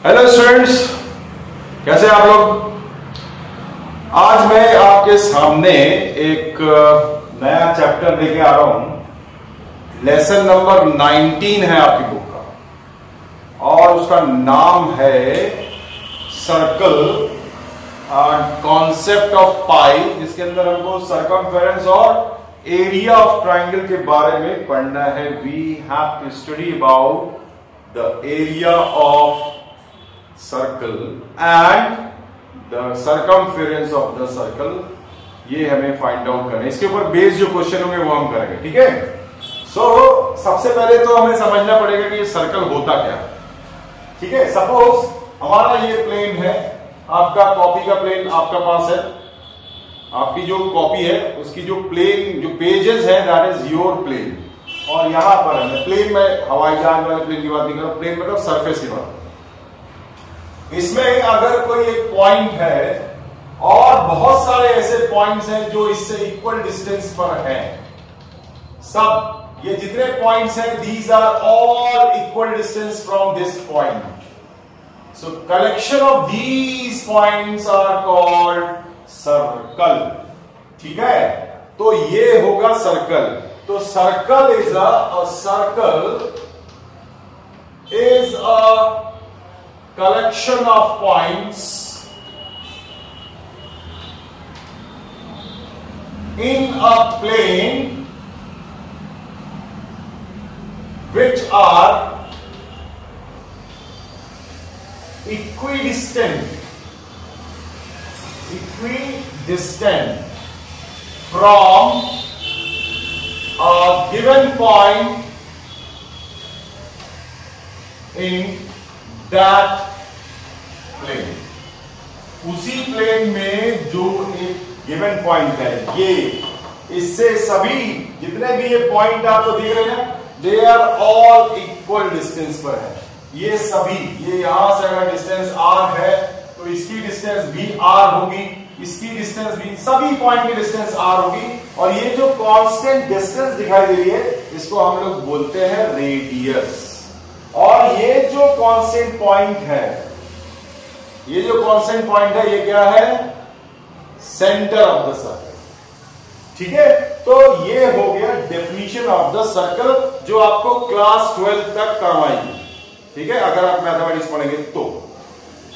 Hello students, कैसे आप लोग। आज मैं आपके सामने एक नया चैप्टर लेके आ रहा हूं। लेसन नंबर 19 है आपकी बुक का और उसका नाम है सर्कल कॉन्सेप्ट ऑफ पाई, जिसके अंदर हमको सर्कमफेरेंस और एरिया ऑफ ट्राइंगल के बारे में पढ़ना है। We have to study about the area of circle and the circumference of the circle. ये हमें फाइंड आउट करना है। इसके ऊपर बेस्ड जो क्वेश्चन होंगे वो हम करेंगे, ठीक है। सबसे पहले तो हमें समझना पड़ेगा कि ये सर्कल होता क्या है, ठीक है। सपोज हमारा ये प्लेन है, आपका कॉपी का प्लेन आपका पास है, आपकी जो कॉपी है उसकी जो प्लेन जो पेजेस है दैट इज योर प्लेन। और यहां पर है प्लेन में, हवाई जहाज वाले प्लेन की बात नहीं कर रहा, प्लेन मतलब सरफेस की बात। इसमें अगर कोई एक पॉइंट है और बहुत सारे ऐसे पॉइंट्स हैं जो इससे इक्वल डिस्टेंस पर हैं, सब ये जितने पॉइंट्स हैं these are all equal distance from this point. So collection of these points are called circle, ठीक है। तो ये होगा सर्कल। तो circle is a collection of points in a plane which are equidistant from a given point in that plane. उसी plane में जो एक गिवन पॉइंट है, ये इससे सभी जितने भी ये पॉइंट आपको दिख रहे हैं they are all equal distance पर है। ये सभी, ये यहां से अगर डिस्टेंस r है तो इसकी डिस्टेंस भी r होगी, इसकी डिस्टेंस भी, सभी पॉइंट की डिस्टेंस r होगी। और ये जो कांस्टेंट डिस्टेंस दिखाई दे रही है इसको हम लोग बोलते हैं रेडियस। और ये जो कांस्टेंट पॉइंट है, ये जो कांस्टेंट पॉइंट है ये क्या है? सेंटर ऑफ द सर्कल, ठीक है। तो ये हो गया डेफिनेशन ऑफ द सर्कल जो आपको क्लास 12 तक करवाएंगे, ठीक है, अगर आप मैथमेटिक्स पढ़ेंगे तो,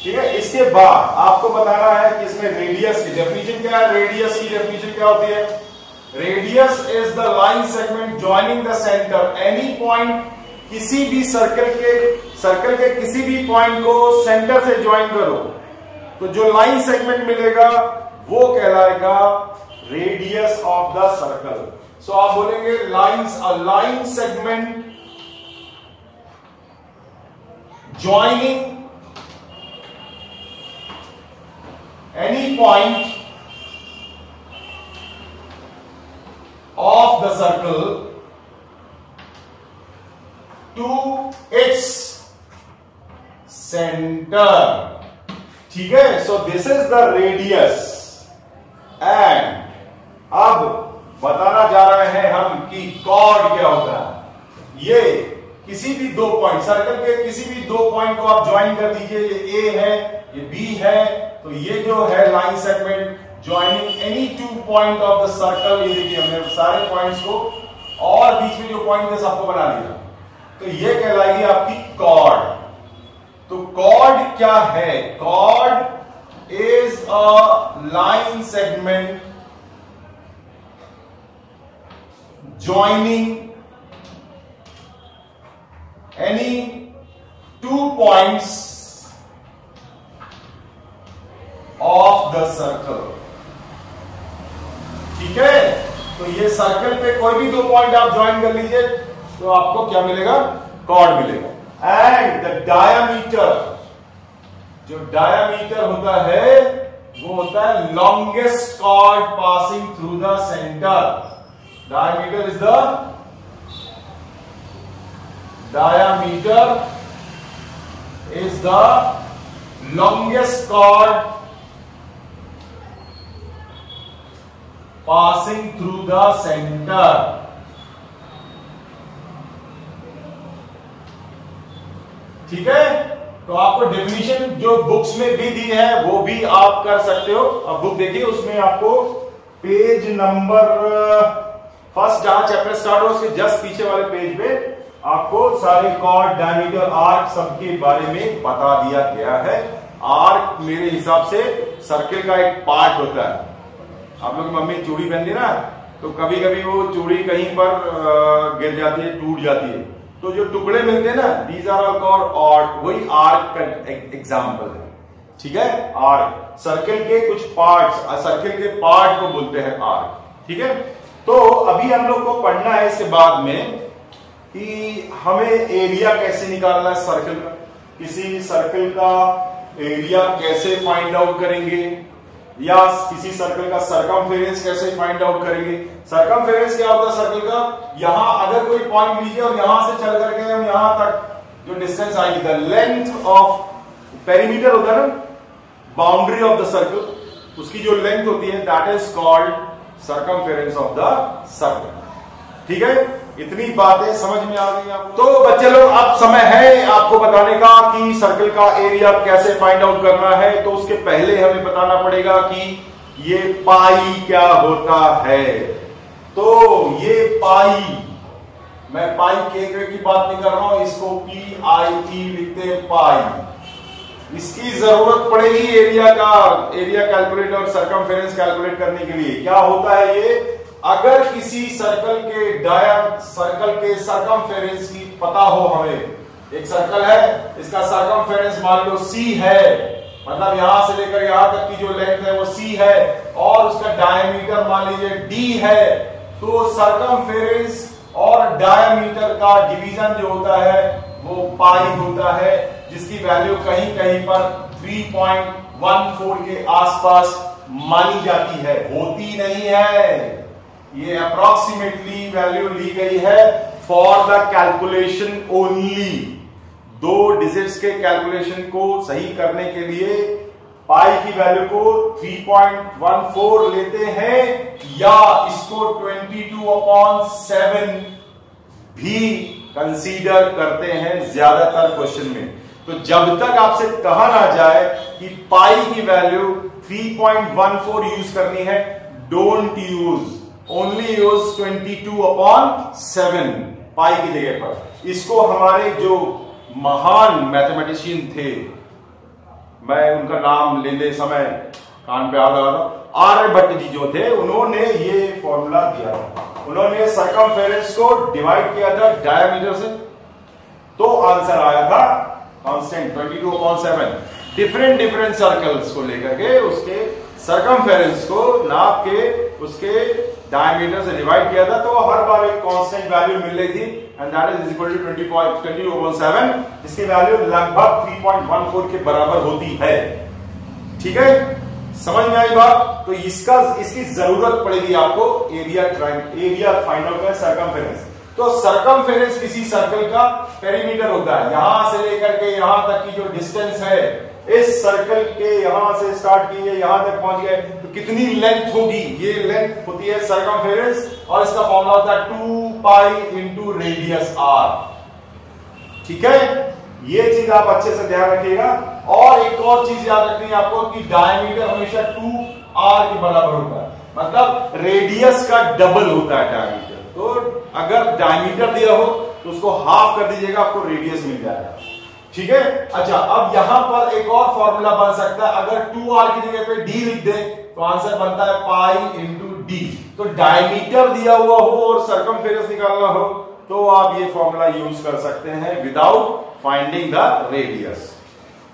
ठीक है। इसके बाद आपको बताना है कि इसमें रेडियस की डेफिनेशन क्या है। रेडियस की डेफिनेशन क्या होती है? Radius is the line segment joining the centre any point. किसी भी सर्कल के किसी भी पॉइंट को सेंटर से ज्वाइन करो तो जो लाइन सेगमेंट मिलेगा वो कहलाएगा रेडियस ऑफ द सर्कल। सो आप बोलेंगे lines, a line segment joining any point of the circle to its center, ठीक है। सो this is the radius. And अब बताना जा रहे हैं हम कि कॉर्ड क्या होता है। ये किसी भी दो पॉइंट, सर्कल के किसी भी दो पॉइंट को आप ज्वाइन कर दीजिए। ये ए है, ये बी है, तो ये जो है line segment joining any two point of the circle. ये देखिए हमने सारे पॉइंट्स को और बीच में जो पॉइंट है सबको बना दिया, तो ये कहलाएगी आपकी कॉर्ड। तो कॉर्ड क्या है? Chord is a line segment joining any two points of the circle, ठीक है। तो ये सर्कल पे कोई भी दो पॉइंट आप ज्वाइन कर लीजिए तो आपको क्या मिलेगा? कॉर्ड मिलेगा। एंड द डायामीटर, जो डायामीटर होता है वो होता है longest chord passing through the centre. Diameter is the longest chord passing through the centre. ठीक है। तो आपको डेफिनेशन जो बुक्स में भी दी है वो भी आप कर सकते हो। अब बुक देखिए, उसमें आपको पेज नंबर फर्स्ट जहां चैप्टर स्टार्ट हो उसके जस्ट पीछे वाले पेज पे आपको सारे कॉर्ड, डायमीटर, आर्क सबके बारे में बता दिया गया है। आर्क मेरे हिसाब से सर्किल का एक पार्ट होता है। आप लोग मम्मी चूड़ी पहनती है ना, तो कभी कभी वो चूड़ी कहीं पर गिर जाती है, टूट जाती है, तो जो टुकड़े मिलते हैं ना, these are all called arc, वही आर्क का एग्जांपल है। ठीक है, आर्क सर्किल के कुछ पार्ट्स, सर्किल के पार्ट को बोलते हैं आर्क। ठीक है, तो अभी हम लोग को पढ़ना है इसके बाद में कि हमें एरिया कैसे निकालना है सर्किल का, किसी सर्किल का एरिया कैसे फाइंड आउट करेंगे, या किसी सर्कल का सरकमफेरेंस कैसे फाइंड आउट करेंगे। सरकमफेरेंस क्या होता है सर्कल का, यहां अगर कोई पॉइंट लीजिए और यहां से चल करके हम यहां तक जो डिस्टेंस आएगी, द लेंथ ऑफ पेरीमीटर होता है ना, बाउंड्री ऑफ द सर्कल, उसकी जो लेंथ होती है that is called circumference of the circle. ठीक है, इतनी बातें समझ में आ गई आपको। तो बच्चे लोग अब समय है आपको बताने का कि सर्कल का एरिया कैसे फाइंड आउट करना है। तो उसके पहले हमें बताना पड़ेगा कि ये पाई क्या होता है। तो ये पाई, मैं पाई के की बात नहीं कर रहा हूं, इसको PIE लिखते हैं, पाई। इसकी जरूरत पड़ेगी एरिया कैलकुलेट और सरकमफेरेंस कैलकुलेट करने के लिए। क्या होता है ये, अगर किसी सर्कल के सरकमफेरेंस की पता हो हमें, एक सर्कल है, इसका सरकमफेरेंस मान लो C है, मतलब यहां से लेकर यहां तक की जो लेंथ है वो C है, और उसका डायमीटर मान लीजिए D है, तो सरकमफेरेंस और डायमीटर का डिवीजन जो होता है वो पाई होता है, जिसकी वैल्यू कहीं कहीं पर 3.14 के आसपास मानी जाती है, होती नहीं है, ये अप्रोक्सीमेटली वैल्यू ली गई है for the calculation only. 2 digits के कैलकुलेशन को सही करने के लिए पाई की वैल्यू को 3.14 लेते हैं, या इसको 22/7 भी कंसीडर करते हैं ज्यादातर क्वेश्चन में। तो जब तक आपसे कहा ना जाए कि पाई की वैल्यू 3.14 यूज करनी है, don't use, only use 22/7 pi की जगह पर। इसको हमारे जो महान मैथमेटिशियन थे, मैं उनका नाम लेते समय कान पे आ रहा था, आर्यभट्ट जी जो थे, उन्होंने ये फॉर्मूला दिया। उन्होंने सरकमफेरेंस को डिवाइड किया था डायमीटर से, तो आंसर आया था कांस्टेंट 22/7। डिफरेंट सर्कल्स को लेकर के उसके सरकमफेरेंस को नाप के उसके डायमीटर से डिवाइड किया था, तो हर बार एक कांस्टेंट वैल्यू मिल रही थी, and that is equal to 22/7। इसकी वैल्यू लगभग 3.14 के बराबर होती है। ठीक है, समझ में आई बात। तो इसकी जरूरत पड़ेगी आपको एरिया फाइंड आउट करना, सरकमफेरेंस। तो सरकमफेरेंस किसी सर्कल का पेरीमीटर होता है, यहां से लेकर के यहां तक की जो डिस्टेंस है, इस सर्कल के यहां से स्टार्ट किए यहां तक पहुंच गए, तो कितनी लेंथ होगी, ये लेंथ होती है सरकमफेरेंस, और इसका फॉर्मूला होता है 2 पाई इंटू रेडियस r। ठीक है, ये चीज आप अच्छे से ध्यान रखिएगा। और एक और चीज याद रखनी है आपको कि डायमीटर हमेशा 2r के बराबर होता है, मतलब रेडियस का डबल होता है डायमीटर। तो अगर डायमीटर दिया हो तो उसको हाफ कर दीजिएगा, आपको रेडियस मिल जाएगा। ठीक है, अच्छा, अब यहां पर एक और फॉर्मूला बन सकता है, अगर 2r की जगह पे d लिख दें तो आंसर बनता है पाई इंटू डी। तो डायमीटर दिया हुआ हो और सरकमफेरेंस निकालना हो तो आप ये फॉर्मूला यूज कर सकते हैं विदाउट फाइंडिंग द रेडियस।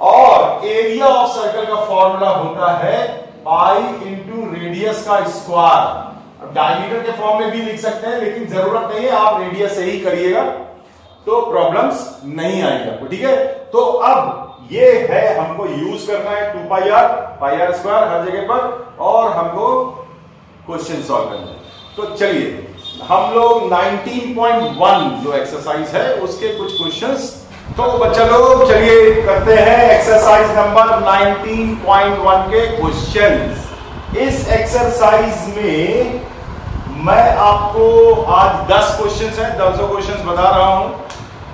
और एरिया ऑफ सर्कल का फॉर्मूला होता है पाई इंटू रेडियस का स्क्वायर। अब डायमीटर के फॉर्म में भी लिख सकते हैं, लेकिन जरूरत नहीं है, आप रेडियस से ही करिएगा तो प्रॉब्लम्स नहीं आएंगे आपको। ठीक है, तो अब ये है हमको यूज करना है 2 पाई आर स्क्वायर हर जगह पर, और हमको क्वेश्चन सॉल्व करना है। तो चलिए हम लोग 19.1 जो एक्सरसाइज है उसके कुछ क्वेश्चंस, तो बच्चा लोग चलिए करते हैं एक्सरसाइज नंबर 19.1 के क्वेश्चंस। इस एक्सरसाइज में मैं आपको आज 10 क्वेश्चंस हैं, 10 क्वेश्चंस बता रहा हूं।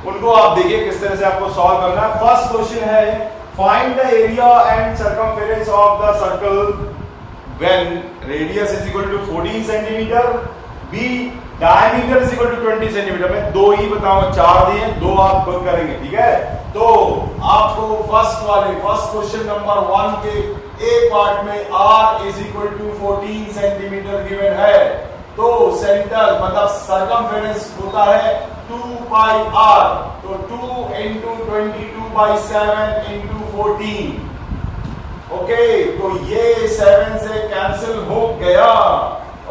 उनको आप देखिए किस तरह से आपको सॉल्व करना है। फर्स्ट क्वेश्चन है find the area and circumference of the circle when radius is equal to 14 centimetre, B diameter is equal to 20 centimetre. मैं दो ही बताऊंगा, चार दिए, दो आप खुद करेंगे, ठीक है। तो आपको फर्स्ट क्वेश्चन नंबर 1 के ए पार्ट में r is equal to 14 centimetre given है। तो सेंटर मतलब सर्कमफेरेंस होता है 2 पाई r, तो 2 इंटू 22/7 इंटू 14। ओके, तो ये 7 से कैंसिल हो गया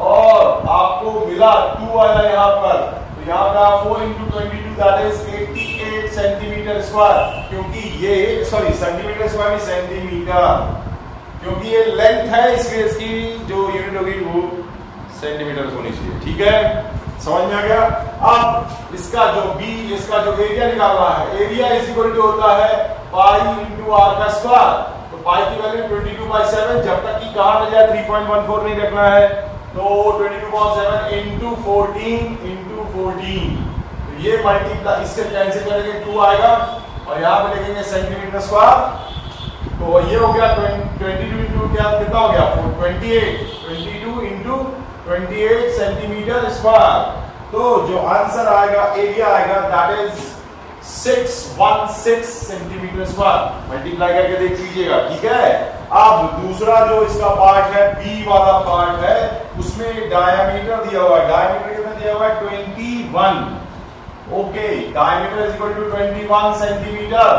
और आपको मिला 2 आया यहाँ पर, तो यहाँ का 4 into 22 that is 88 centimetre square, क्योंकि ये सेंटीमीटर स्क्वायर में सेंटीमीटर, क्योंकि ये लेंथ है इसकी जो यूनिट होगी वो सेंटीमीटर होनी चाहिए, ठीक है। समझ में आ गया। अब इसका जो एरिया निकालना है, एरिया इज इक्वल टू होता है पाई इंटू आर का स्क्वायर। तो पाई की वैल्यू 22/7, जब तक कि कहां ना जाए 3.14 नहीं रखना है, तो 22/7 इंटू 14, तो ये मल्टीप्लाई इससे कैंसिल करेंगे 2 आएगा और यहाँ पे लिखेंगे सेंटीमीटर स्क्वायर। तो ये हो गया 22 इंटू कितना हो गया 22 इंटू 28 सेंटीमीटर स्क्वायर। तो जो आंसर आएगा, एरिया आएगा that is 616 centimetre square. Multiply करके देख लीजिएगा, ठीक है। अब दूसरा जो इसका पार्ट है, बी वाला पार्ट है, उसमें डायमीटर दिया हुआ है। डायमीटर कितना दिया हुआ है 21। Okay, diameter is equal to 21 centimetre,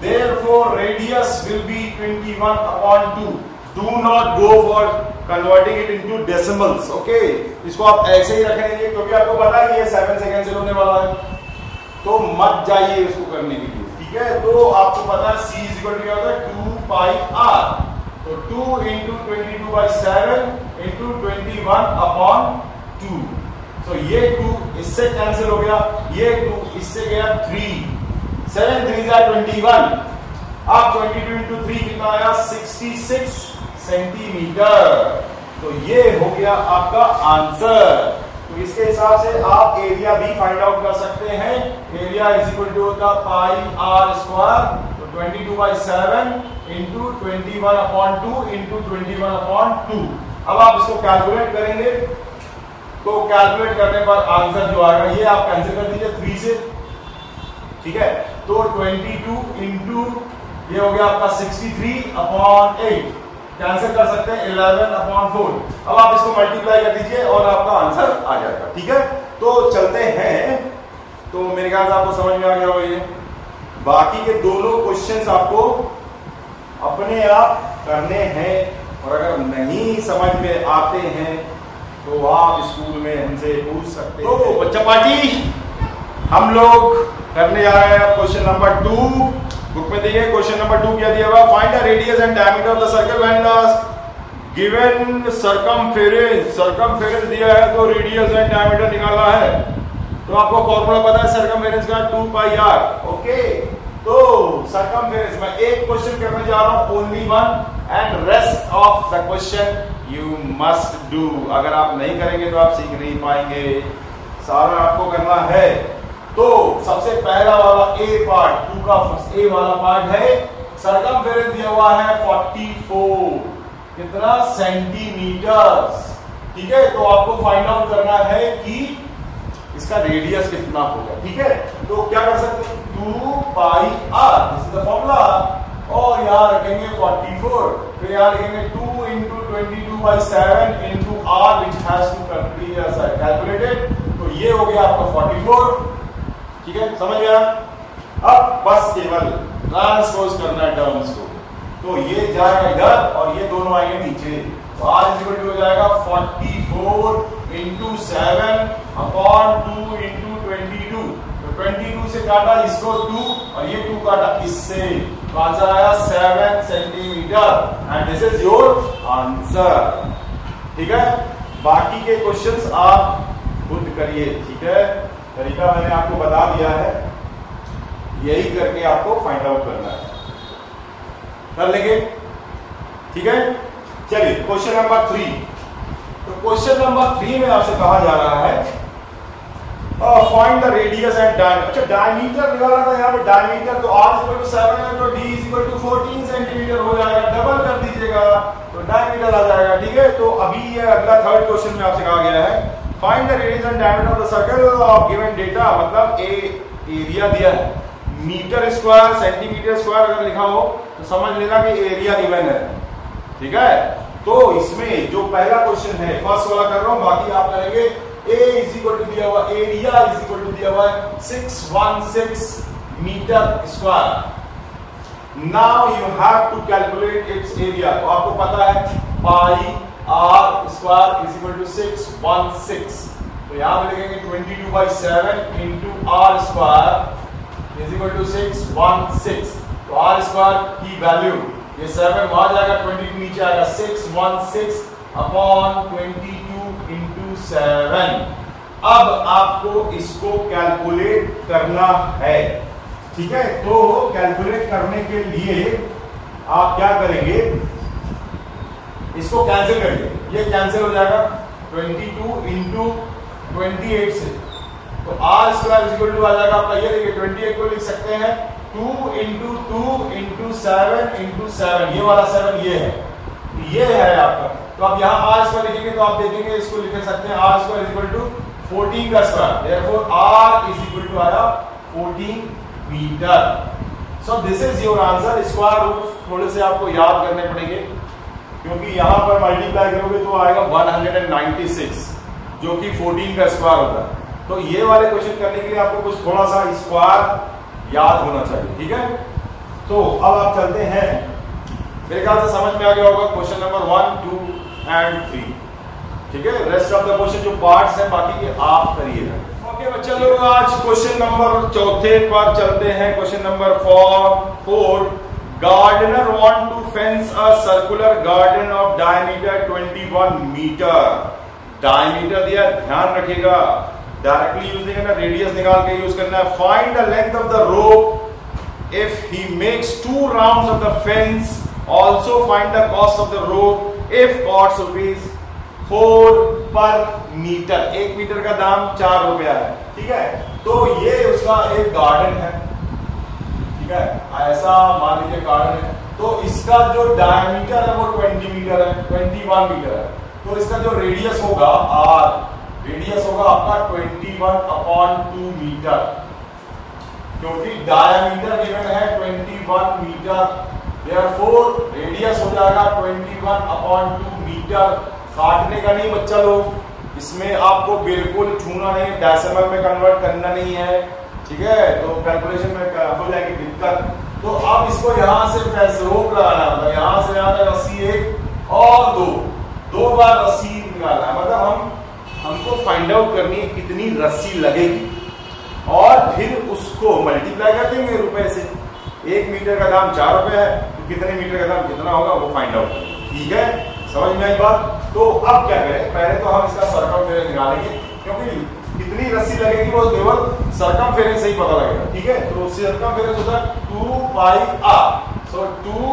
therefore radius will be 21/2. Do not go for converting it into decimals. Okay, इसको आप ऐसे ही रखेंगे क्योंकि आपको पता है ये 7 से कैंसिल होने वाला है, तो मत जाइए इसको करने के लिए, ठीक है। तो आपको पता है c इज इक्वल टू क्या होता है 2 पाई r, तो 2 इंटू 22/7 इंटू 21/2। तो ये 2 इससे कैंसिल हो गया, ये 2 इससे गया 3, 7 3 21। अब 22 इंटू 3 कितना आया 66 सेंटीमीटर। तो ये हो गया आपका आंसर। तो इसके हिसाब से आप एरिया भी फाइंड आउट कर सकते हैं। एरिया इज इक्वल टू होता पाई आर स्क्वायर, तो 22/7 इंटू 21/2 इंटू 21/2। अब आप इसको कैलकुलेट करेंगे, तो कैलकुलेट करने पर आंसर जो आएगा ये आप कैंसिल कर दीजिए 3 से, ठीक है। तो 22 इंटू ये हो गया आपका 63/8, कैंसिल कर सकते हैं 11/4। अब आप इसको मल्टीप्लाई कर दीजिए और आपका आंसर आ जाएगा, ठीक है। तो चलते हैं, तो मेरे ख्याल से आपको समझ में आ गया होगा ये। बाकी के दोनों क्वेश्चंस आपको अपने आप करने हैं, और अगर नहीं समझ में आते हैं तो आप स्कूल में हमसे पूछ सकते हैं। तो बच्चा पार्टी हम लोग करने जा रहे हैं क्वेश्चन नंबर 2। बुक में देखिए क्वेश्चन नंबर 2 क्या दिया हुआ, find the radius and diameter of the circle when the given circumference दिया है, तो रेडियस एंड डायमीटर निकालना है। तो आपको फॉर्मूला पता है सर्कमफेरेंस का 2 पाई r। ओके, तो सर्कमफेरेंस में एक क्वेश्चन करने जा रहा हूं, only one, and rest of the question you must do. अगर आप नहीं करेंगे तो आप सीख नहीं पाएंगे, सारा आपको करना है। तो सबसे पहला वाला ए पार्ट, 2 का ए वाला पार्ट है, सर्कमफेरेंस दिया हुआ है 44 कितना सेंटीमीटर, ठीक है। तो आपको फाइंड आउट करना है कि इसका रेडियस कितना होगा, ठीक है। तो क्या कर सकते हैं 2 pi r, this is the formula, और यहां रखेंगे 44, फिर यहां लिखेंगे 2 into 22/7 into r which has to be calculated. तो ये हो गया आपका 44, ठीक है, समझ गया। अब बस केवल ट्रांसपोज करना है टर्म्स को, तो ये जाएगा इधर और ये दोनों आएंगे नीचे, तो r इज इक्वल टू हो जाएगा 44 इंटू 7/2 इंटू 22। तो 22 से काटा इसको 2 और ये 2 काटा इससे, तो आंसर आया 7 centimetre, and this is your answer, ठीक है। बाकी के क्वेश्चंस आप खुद करिए, ठीक है। तरीका मैंने आपको बता दिया है, यही करके आपको फाइंड आउट करना है, कर लेंगे, ठीक है। चलिए क्वेश्चन नंबर 3। तो क्वेश्चन नंबर 3 में आपसे कहा जा रहा है find the radius and diameter. अच्छा डायमीटर निकालना था यहाँ पे, डायमीटर तो r इक्वल टू 7 है तो d is equal to 14 centimetre हो जाएगा, डबल कर दीजिएगा तो डायमीटर आ जाएगा। ठीक है, तो अभी ये अगला थर्ड क्वेश्चन में आपसे कहा गया है find the radius and diameter of the circle of given data, मतलब एरिया दिया है मीटर स्क्वायर सेंटीमीटर स्क्वायर अगर लिखा हो तो समझ लेना कि एरिया गिवन है। ठीक है, तो इसमें जो पहला क्वेश्चन है फर्स्ट वाला कर रहा हूं, बाकी आप करेंगे। A इज इक्वल टू दिया हुआ, एरिया इज इक्वल टू दिया हुआ है 616 metre square. Now you have to calculate its area, तो आपको पता है pi r square is equal to 616, तो यहां पे लिखेंगे 22/7 into r square is equal to 616। तो आर स्क्वायर की वैल्यू ये 7 वहां जाएगा, 22 नीचे आएगा, 616 अपॉन 22 इंटू 7। अब आपको इसको कैलकुलेट करना है। ठीक है, तो कैलकुलेट करने के लिए आप क्या करेंगे, इसको कैंसिल करिए, ये कैंसिल हो जाएगा 22 इंटू 28 से, तो r square is equal to आ जाएगा आपका, ये देखिए 28 को लिख सकते हैं 2 इंटू 2 इंटू 7 इंटू 7, ये वाला 7 ये है, ये है आपका। तो अब यहाँ आर स्क्वायर लिखेंगे तो आप देखेंगे इसको लिख सकते हैं r square is equal to 14 का square, therefore r is equal to आया 14 metre. So this is your answer. Square root थोड़े से आपको याद करने पड़ेंगे क्योंकि यहां पर मल्टीप्लाई करोगे तो आएगा 196 जो कि 14 का स्क्वायर होता है। तो ये वाले क्वेश्चन करने के लिए आपको कुछ थोड़ा सा स्क्वायर याद होना चाहिए। ठीक है, तो अब आप चलते हैं, मेरे ख्याल से समझ में आ गया होगा क्वेश्चन नंबर 1, 2 एंड 3। ठीक है, रेस्ट ऑफ द क्वेश्चन जो पार्ट्स हैं बाकी के आप करिएगा। ओके बच्चा लोग, आज क्वेश्चन नंबर चौथे पर चलते हैं। Question number 4, gardener want to fence a circular garden of diameter 21 metre. Diameter दिया, ध्यान रखिएगा, डायरेक्टली यूज नहीं करना, रेडियस निकाल के यूज करना है। Find the length of the rope if he makes 2 rounds of the fence, also find the cost of the rope if cost rupees 4 पर मीटर। 1 मीटर का दाम 4 रुपया है। ठीक है, तो ये उसका एक गार्डन है। ठीक है, ऐसा मान लीजिए गार्डन है, तो इसका जो डायमीटर है वो 20 मीटर है, 21 मीटर है, तो इसका जो रेडियस होगा आर, रेडियस होगा आपका 21/2 मीटर, क्योंकि डायमीटर गिवन है 21 मीटर, देयरफॉर रेडियस हो जाएगा 21/2 मीटर। काटने का नहीं बच्चा लोग, इसमें आपको बिल्कुल छूना नहीं, डेसिमल में कन्वर्ट करना नहीं है। ठीक है, तो कैलकुलेशन में हो जाएगी दिक्कत। तो अब इसको यहां से फेंस रोक लगाना है, मतलब यहां से यहां तक रस्सी 1 और 2 बार रस्सी निकालना है, मतलब हमको फाइंड आउट करनी है कितनी रस्सी लगेगी और फिर उसको मल्टीप्लाई कर देंगे रुपए से। 1 मीटर का दाम 4 रुपए है, तो कितने मीटर का दाम कितना होगा वो फाइंड आउट करेंगे। ठीक है, समझ में आई बात। तो अब क्या करें, पहले तो हम इसका सर्कमफेरेंस निकालेंगे, क्योंकि कितनी रस्सी लगेगी वो केवल सर्कमफेरेंस से ही पता लगेगा। ठीक है, तो सर्कमफेरेंस होता है 2 पाई आर। सो 2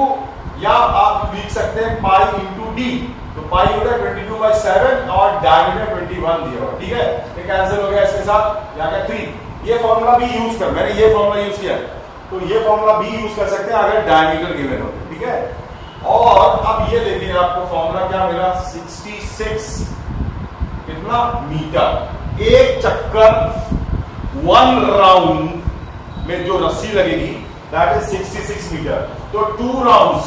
या आप लिख सकते हैं पाई इंटू डी, तो पाई होता है 22/7 और डायमीटर 21 दिया हुआ। ठीक है, ये कैंसिल हो गया इसके साथ, यहाँ का 3। ये फॉर्मूला भी यूज कर, मैंने ये फॉर्मूला यूज किया, तो ये फॉर्मूला भी यूज कर सकते हैं अगर डायमीटर गिवन हो। ठीक है, और अब ये देखिए आपको फॉर्मूला क्या मिला, 66 कितना मीटर। एक चक्कर 1 राउंड में जो रस्सी लगेगी दैट इज 66 मीटर। तो 2 राउंड्स,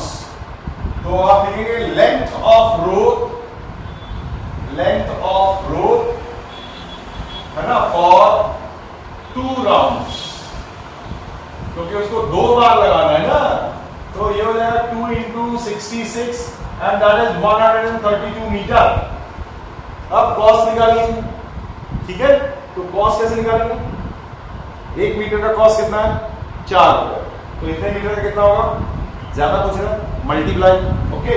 तो आप देखेंगे लेंथ ऑफ रोप है ना फॉर 2 राउंड्स, क्योंकि उसको 2 बार लगाना है ना, तो ये हो जाएगा 2 into 66 and that is 132 metre. अब कॉस्ट निकालिए। ठीक है, तो कॉस्ट कैसे निकालेंगे, 1 मीटर का कॉस्ट कितना है 4 रुपए, तो इतने मीटर का कितना होगा, ज्यादा पूछ रहे हैं, मल्टीप्लाई। ओके,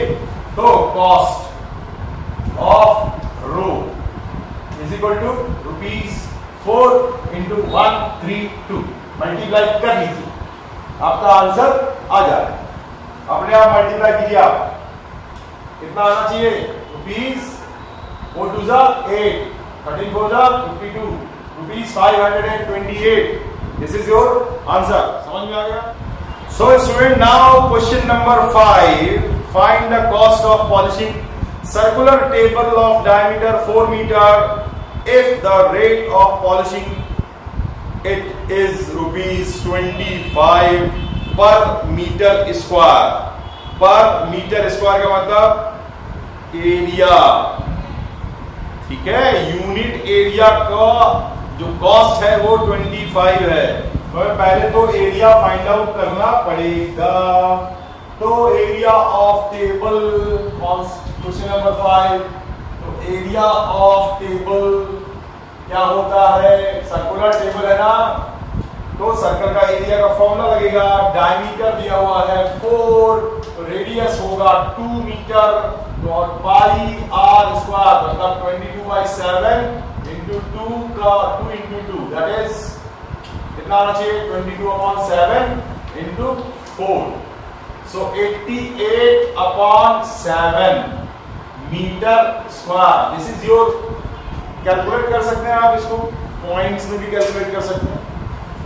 तो cost of row is equal to ₹4 into 132, multiply कर लीजिए, आपका आंसर आ जाए। अपने आप मल्टीप्लाई कीजिए, आप कितना आना चाहिए, ₹4 2 8, 13 4 52, ₹528. This is your answer. समझ में आ गया? So student, now question number 5, find the cost of polishing circular table of diameter 4 meter if the rate of polishing it is ₹25 per meter square। पर मीटर स्क्वायर का मतलब area, ठीक है? Unit area का जो कॉस्ट है वो 25 है। तो पहले तो एरिया फाइंड आउट करना पड़ेगा। तो area of table, question number 5, तो एरिया ऑफ टेबल क्या होता है? सर्कुलर टेबल है ना, तो सर्कल का एरिया का फॉर्मूला लगेगा। डायमीटर दिया हुआ है 4, तो रेडियस होगा 2 मीटर, तो और पाई आर स्क्वायर मतलब 22/7 इंटू 2 का 2 इंटू 2, दैट इज कितना आना चाहिए? 22/7 into 4, so 88/7 metre square. This is your, calculate कर सकते हैं आप इसको, पॉइंट्स में भी कैलकुलेट कर सकते हैं,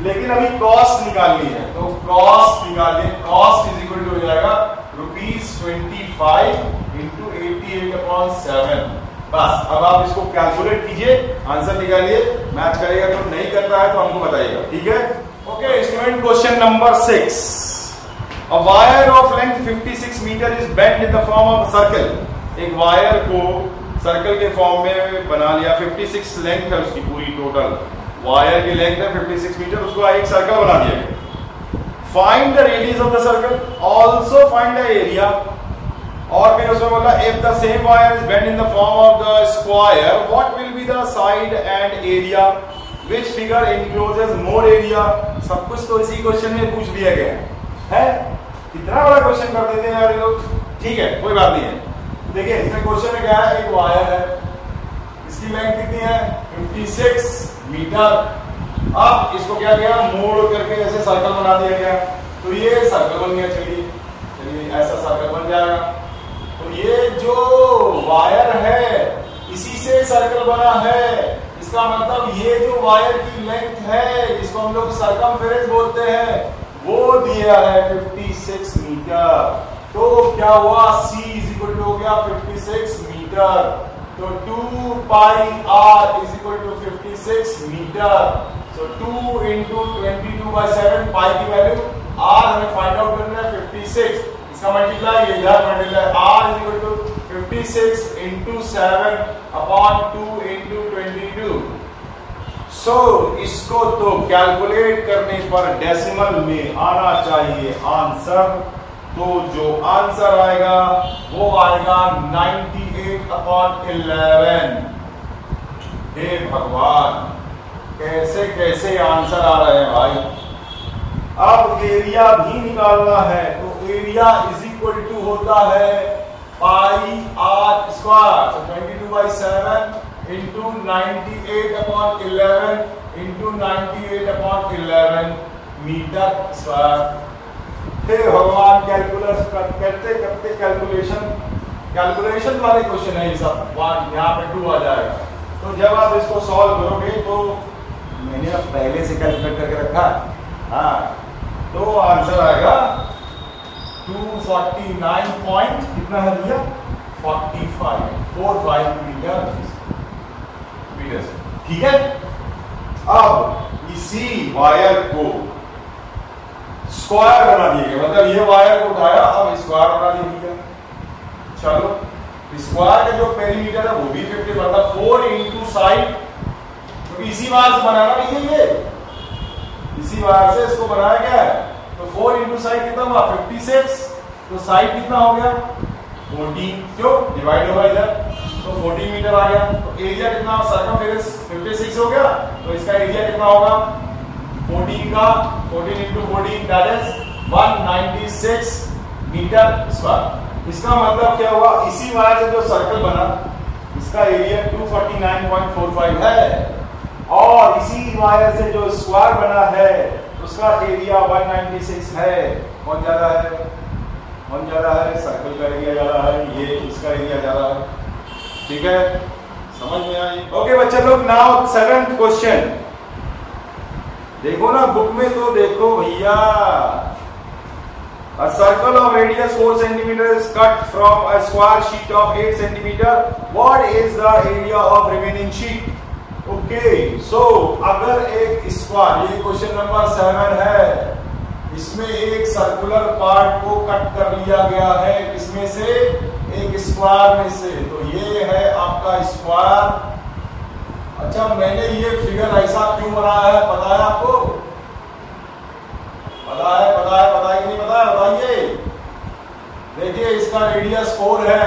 लेकिन अभी कॉस्ट निकालनी है। तो कॉस्ट निकालिए, कॉस्ट इज इक्वल टू हो जाएगा ₹25 इंटू 88/7। बस अब आप इसको कैलकुलेट कीजिए, आंसर निकालिए। मैच करेगा तो नहीं करता है तो हमको बताइएगा, ठीक है? Okay student, question number 6, a wire of length 56 metre is bent in the form of circle. एक वायर को सर्कल के फॉर्म में बना लिया, 56 लेंथ है उसकी पूरी, टोटल वायर की लेंथ है 56 मीटर, उसको एक सर्कल बना दिया गया। Find the radius of the circle, also find the area. और फिर उसमें बोला if the same wire is bent in the form of the square what will be the side and area, which figure encloses more area. सब कुछ तो इसी question में पूछ दिया गया है। कितना बड़ा क्वेश्चन कर देते हैं यार ये लोग, ठीक है कोई बात नहीं है। देखिए इसमें क्वेश्चन में क्या है, एक वायर है, इसकी लेंथ कितनी है? 56 मीटर। अब इसको क्या किया, मोड़ करके ऐसे सर्कल बना दिया गया, तो ये सर्कल बन गया। चलिए ऐसा सर्कल बन जाएगा। तो ये जो वायर है इसी से सर्कल बना है, इसका मतलब ये जो वायर की लेंथ है जिसको हम लोग सर्कमफेरेंस बोलते हैं वो दिया है 56 मीटर। तो क्या हुआ, C इज इक्वल टू हो गया 56 मीटर। तो 2 pi r is equal to 56 metre. So 2 into 22/7, pi की वैल्यू r हमें फाइंड आउट करना है 56, इसका मल्टीप्लाई इधर multiply, r is equal to 56 into 7 upon 2 into 22। So इसको तो कैलकुलेट करने पर डेसिमल में आना चाहिए आंसर। तो जो आंसर आएगा वो आएगा 98/11। हे भगवान, कैसे कैसे आंसर आ रहे हैं भाई। अब एरिया भी निकालना है, तो एरिया इज इक्वल टू होता है पाई आर स्क्वायर, तो 22/7 इंटू 98/11 इंटू 98/11 मीटर स्क्वायर। हे भगवान, कैलकुलस करते करते कैलकुलेशन वाले क्वेश्चन है ये सब, यहाँ पे 2 आ जाएगा। तो जब आप इसको सॉल्व करोगे तो मैंने अब पहले से कैलकुलेट करके रखा, हाँ, तो आंसर आएगा 249 पॉइंट कितना है भैया, 45 मीटर, ठीक है। अब इसी वायर को स्क्वायर बना दिया गया, मतलब ये वायर को उठाया, अब स्क्वायर बना दिया। चलो स्क्वायर का जो पेरीमीटर है वो भी 50, मतलब 4 इंटू साइड, क्योंकि इसी वायर से बनाना नहीं है, ये इसी वायर से इसको बनाया गया है। तो 4 इंटू साइड कितना हुआ 56, तो साइड कितना हो गया 14, क्यों डिवाइड होगा इधर, तो 14 मीटर आ गया। तो एरिया कितना, सर्कमफेरेंस 56 हो गया, तो इसका एरिया कितना होगा 14 का 14 into 14, that is 196 metre square. इसका मतलब क्या हुआ, इसी वायर से जो सर्कल बना इसका एरिया 249.45 है, और इसी वायर से जो स्क्वायर बना है उसका एरिया 196 है। कौन ज्यादा है, कौन ज्यादा है, सर्कल का एरिया ज्यादा है, ये इसका एरिया ज्यादा है, ठीक है। समझ में आई? ओके बच्चे लोग, नाउ 7th क्वेश्चन देखो ना बुक में, तो देखो भैया, a circle of radius 4 cm is cut from a square sheet of 8 cm. What is the area of remaining sheet? Okay, so अगर एक स्क्वायर, ये क्वेश्चन नंबर 7 है, इसमें एक सर्कुलर पार्ट को कट कर लिया गया है, किसमें से? एक स्क्वायर में से। तो ये है आपका स्क्वायर। अच्छा, मैंने ये फिगर ऐसा क्यों बनाया है, पता है आपको? पता है कि नहीं पता है? बताइए। देखिए, इसका रेडियस 4 है,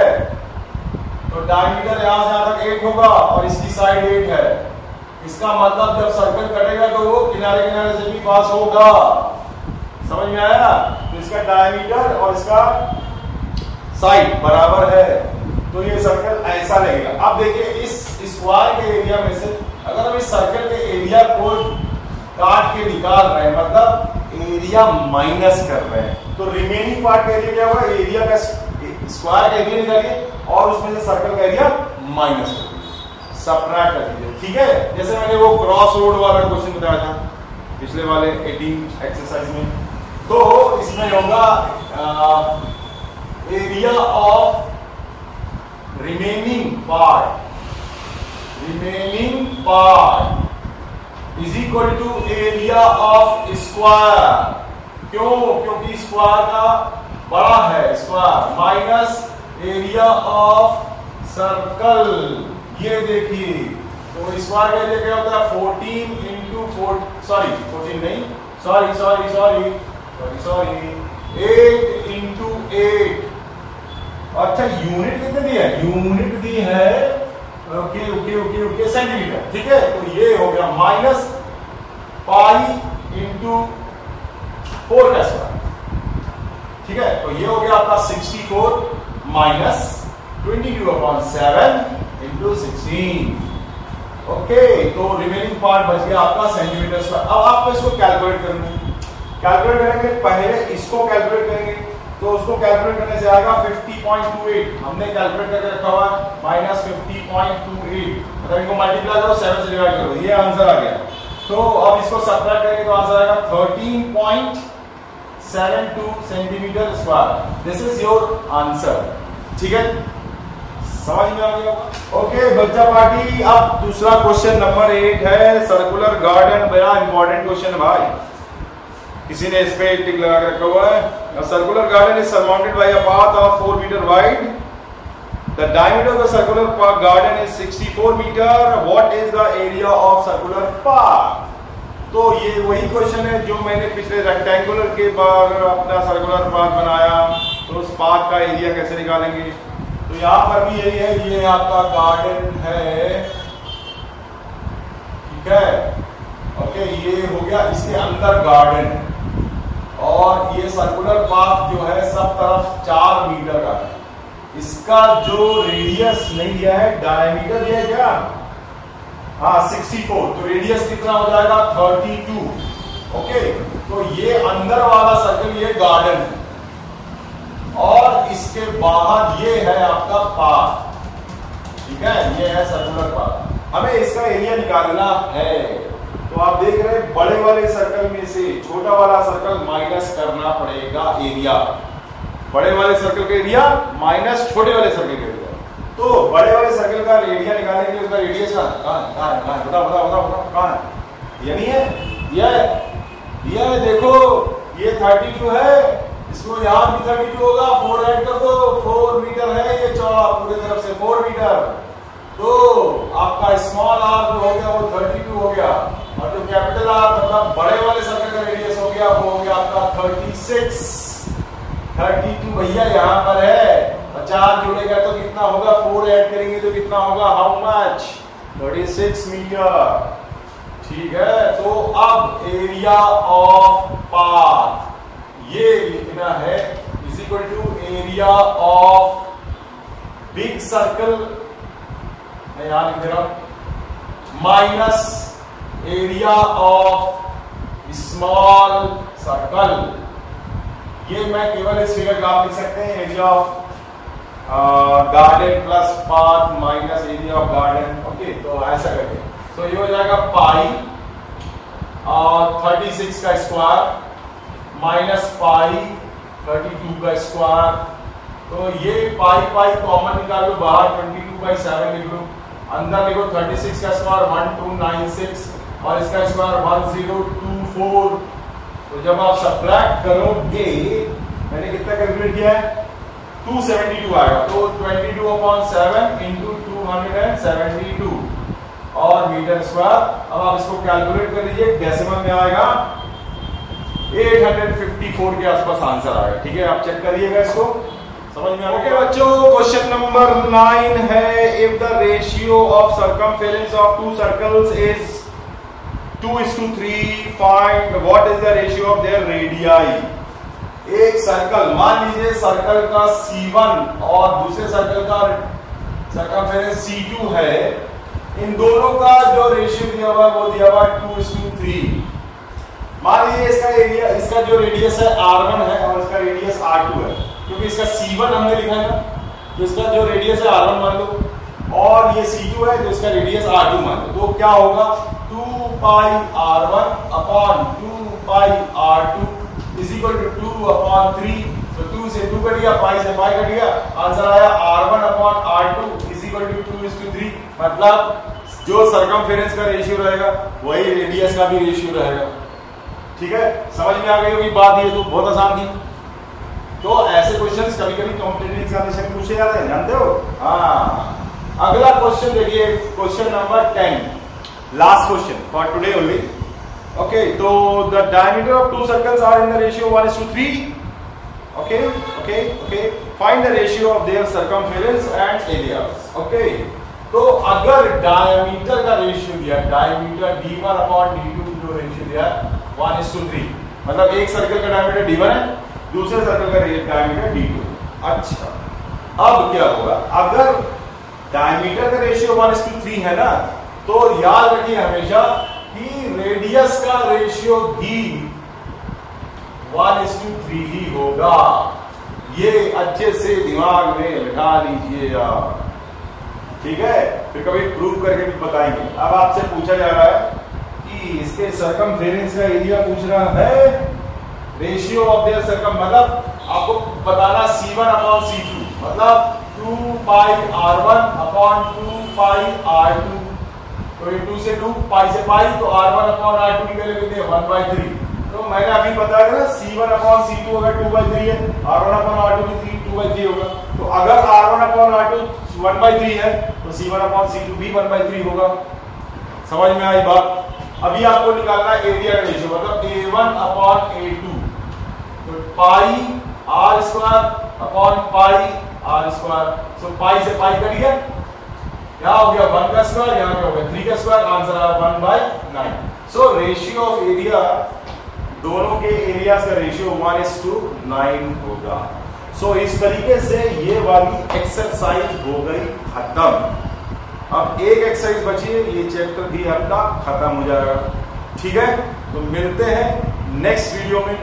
तो डायमीटर यहां से यहां तक 8 होगा और इसकी साइड 8 है। इसका मतलब जब सर्कल कटेगा तो वो किनारे किनारे से भी पास होगा। समझ में आया? तो इसका डायमीटर और इसका साइड बराबर है, तो ये सर्कल ऐसा लगेगा। अब देखिए, इस स्क्वायर के एरिया में से अगर हम इस सर्कल के एरिया को काट के निकाल रहे हैं, मतलब एरिया माइनस कर रहे हैं, तो रिमेनिंग पार्ट का एरिया क्या होगा? एरिया का स्क्वायर का एरिया निकालिए और उसमें से सर्कल का एरिया माइनस कर दीजिए, सबट्रैक्ट कर दीजिए। ठीक है, जैसे मैंने वो क्रॉस रोड वाला क्वेश्चन बताया था पिछले वाले 18 एक्सरसाइज में, तो इसमें होगा area of remaining part is equal to area of square. क्यों? क्योंकि स्क्वायर का बड़ा है square, minus area of circle. ये देखिए, तो स्क्वायर का एरिया क्या होता है? 14 इंटू 4, सॉरी 14 नहीं, सॉरी 8 इंटू 8। अच्छा, यूनिट कितने दी है? यूनिट दी है ओके सेंटीमीटर। ठीक है, तो ये हो गया माइनस पाई इंटू 4 का स्क्वायर। ठीक है, तो ये हो गया आपका 64 माइनस 22/7 इंटू 16। ओके, तो रिमेनिंग पार्ट बच गया आपका सेंटीमीटर स्क्वायर। अब आपको इसको कैलकुलेट करेंगे, पहले इसको कैलकुलेट करेंगे, तो उसको कैलकुलेट करने से आएगा 50.28। हमने कैलकुलेट करके रखा हुआ माइनस 50.28, मतलब इनको मल्टीप्लाई करो, 7 से डिवाइड करो, ये आंसर आ गया। तो अब इसको सब्ट्रैक्ट करेंगे तो आंसर आएगा 13.72 centimetre square. This is your answer. ठीक है, समझ में आ गया? ओके बच्चा पार्टी, अब दूसरा क्वेश्चन नंबर 8 है, सर्कुलर गार्डन। बड़ा इंपॉर्टेंट क्वेश्चन है भाई, किसी ने इस पे टिक लगा के रखा हुआ है। A circular garden is surmounted by a path of 4 meter wide. The diameter of the circular garden is 64 meter. What is the area of circular path? तो ये वही क्वेश्चन है जो मैंने पिछले रेक्टेंगुलर के बार अपना सर्कुलर पाथ बनाया, तो उस पाथ का एरिया कैसे निकालेंगे? तो यहाँ पर भी यही है, ये आपका गार्डन है। ठीक है, ओके, ये हो गया, इसके अंदर गार्डन है और ये सर्कुलर पाथ जो है सब तरफ 4 मीटर का है। इसका जो रेडियस नहीं दिया है, डायमीटर दिया है क्या? हाँ 64, तो रेडियस कितना हो जाएगा? 32। ओके, तो ये अंदर वाला सर्कल ये गार्डन है और इसके बाहर ये है आपका पाथ। ठीक है, ये है सर्कुलर पाथ। हमें इसका एरिया निकालना है, तो आप देख रहे हैं बड़े वाले सर्कल में से छोटा वाला सर्कल माइनस करना पड़ेगा एरिया। बड़े वाले सर्कल का एरिया माइनस छोटे वाले सर्कल का एरिया। तो बड़े वाले सर्कल का एरिया निकालने के लिए उसका रेडियस कहाँ है? बताओ कहाँ है? ये नहीं है, ये देखो, ये 32 है, इसको यहाँ भी 32 होगा, 4 ऐड कर दो, 4 मीटर है ये चौड़ा, पूरे तरफ से 4 मीटर। तो आपका स्मॉल आर जो हो गया वो 32 हो गया, और जो कैपिटल आर मतलब बड़े वाले सर्कल का रेडियस हो गया वो हो गया आपका 36। 32 भैया यहाँ पर है, 4 जुड़ेगा तो कितना होगा? 4 ऐड करेंगे तो कितना होगा? How much? 36 मीटर। ठीक है, तो अब एरिया ऑफ पाथ ये लिखना है is equal to area of big circle, मैं यहां लिख दे रहा हूं, minus area of small circle. ये मैं केवल इस फिगर का आप लिख सकते हैं, area of garden plus path minus area of garden. Okay, तो ऐसा करके तो ये हो जाएगा पाई 36 का स्क्वायर माइनस पाई 32 का स्क्वायर। तो ये पाई पाई कॉमन निकाल लो बाहर, 22/7 लिख लो, अंदर लिखो 36 का स्क्वायर 1296 और इसका स्क्वायर 1024। तो जब आप सब्ट्रैक्ट करोगे, मैंने कितना कैलकुलेट किया है 272 आएगा, तो 22/7 इंटू 272 और मीटर स्क्वायर। अब आप इसको कैलकुलेट कर लीजिए, डेसिमल में आएगा 854 के आसपास आंसर आएगा। ठीक है, आप चेक करिएगा इसको, समझ में आ गया। ओके बच्चों, क्वेश्चन नंबर 9 है, if the ratio of circumference of two circles is 2:3, find what is the ratio of there radii. एक सर्कल, मान लीजिए सर्कल का C1 और दूसरे सर्कल का सर्कमफेरेंस C2 है, इन दोनों का जो रेशियो दिया हुआ वो दिया हुआ 2:3। मान लीजिए इसका एरिया, इसका जो रेडियस है R1 है और इसका रेडियस R2 है, क्योंकि इसका C1 हमने लिखा है ना, तो इसका जो रेडियस है R1 मान लो और ये C2 है तो इसका रेडियस R2 मान लो। तो क्या होगा 2πr1 upon 2πr2 is equal to 2/3। तो 2 से 2 कट गया, पाई से पाई कट गया, आंसर आया R1 upon R2 is equal to 2:3। मतलब जो सर्कमफेरेंस का रेशियो रहेगा वही रेडियस का भी रेशियो रहेगा। ठीक है, समझ में आ गई होगी बात, ये तो बहुत आसान थी। तो ऐसे क्वेश्चंस कभी कभी कॉम्पिटिटिव एग्जामिनेशन में पूछे जाते हैं, जानते हो। हाँ, अगला क्वेश्चन देखिए, question number 10, last question for today only. Okay, तो the diameter of two circles are in the ratio 1:3। Okay okay okay, find the ratio of their circumference and areas. Okay, तो अगर डायमीटर का ratio दिया, diameter d1/d2 जो ratio दिया 1:3, मतलब एक circle का डायमीटर d1 है, दूसरे सर्कल का डायमीटर d2। अच्छा, अब क्या होगा, अगर डायमीटर का रेशियो 1:3 है ना, तो याद रखिए हमेशा कि रेडियस का रेशियो भी 1:3 ही होगा। ये अच्छे से दिमाग में बिठा लीजिए आप। ठीक है, फिर कभी प्रूव करके भी बताएंगे। अब आपसे पूछा जा रहा है कि इसके सर्कमफेरेंस का एरिया पूछ रहा है, रेशियो ऑफ देयर सर्कम, मतलब आपको बताना C1/C2 मतलब 2πr1 अपॉन 2πr2। तो ये 2 से 2, पाई से पाई, तो R1/R2 की वैल्यू कितनी है 1/3। तो मैंने अभी बताया था C1/C2 अगर 2/3 है, R1/R2 भी 2/3 होगा। तो अगर R1/R2 1/3 है तो C1/C2 भी 1/3 होगा। समझ में आई बात। अभी आपको निकालना है एरिया का रेशियो, मतलब A1/A2, तो pi R square upon pi R square. So pi से पाई कट गया, यहाँ हो गया 1 का स्क्वायर, यहाँ पे हो गया 3 का स्क्वायर, आंसर आया 1/9। सो रेशियो ऑफ एरिया, दोनों के एरियाज का रेशियो 1:9 होगा। सो इस तरीके से ये वाली एक्सरसाइज हो गई खत्म। अब एक एक्सरसाइज बची है, ये चैप्टर भी आपका खत्म हो जाएगा। ठीक है, तो मिलते हैं नेक्स्ट वीडियो में।